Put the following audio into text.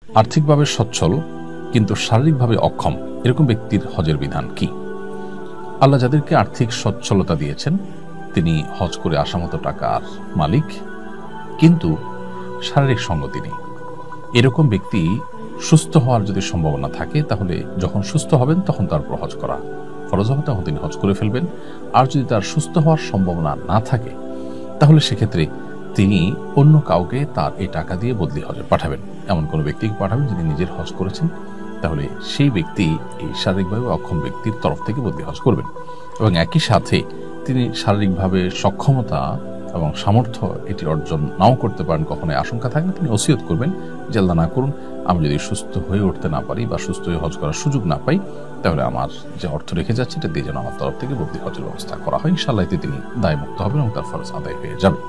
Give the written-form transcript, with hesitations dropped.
আর্থিকভাবে সচ্ছল কিন্তু শারীরিকভাবে অক্ষম, এরকম ব্যক্তির হজের বিধান কি? আল্লাহ যাদেরকে আর্থিক সচ্ছলতা দিয়েছেন তিনি হজ করে আসা মতো টাকার মালিক, কিন্তু শারীরিক সঙ্গতি নেই। এরকম ব্যক্তি সুস্থ হওয়ার যদি সম্ভাবনা থাকে তাহলে যখন সুস্থ হবেন তখন তার উপর হজ করা ফরজ হবে, তখন তিনি হজ করে ফেলবেন। আর যদি তার সুস্থ হওয়ার সম্ভাবনা না থাকে তাহলে সেক্ষেত্রে তিনি অন্য কাউকে তার এই টাকা দিয়ে বদলি হজে পাঠাবেন। এমন কোনো ব্যক্তিকে পাঠাবেন যিনি নিজের হজ করেছেন, তাহলে সেই ব্যক্তি এই শারীরিকভাবে অক্ষম ব্যক্তির তরফ থেকে বদলি হজ করবেন। এবং একই সাথে তিনি শারীরিকভাবে সক্ষমতা এবং সামর্থ্য এটি অর্জন নাও করতে পারেন, কখনো আশঙ্কা থাকলে তিনি ওসিয়ত করবেন যে আল্লাহ না করুন আমি যদি সুস্থ হয়ে উঠতে না পারি বা সুস্থ হয়ে হজ করার সুযোগ না পাই, তাহলে আমার যে অর্থ রেখে যাচ্ছে এটা দিয়ে যেন আমার তরফ থেকে বদলি হজের ব্যবস্থা করা হয়। ইনশাআল্লাহ এতে তিনি দায়মুক্ত হবেন এবং তার ফরজ আদায় হয়ে যাবে।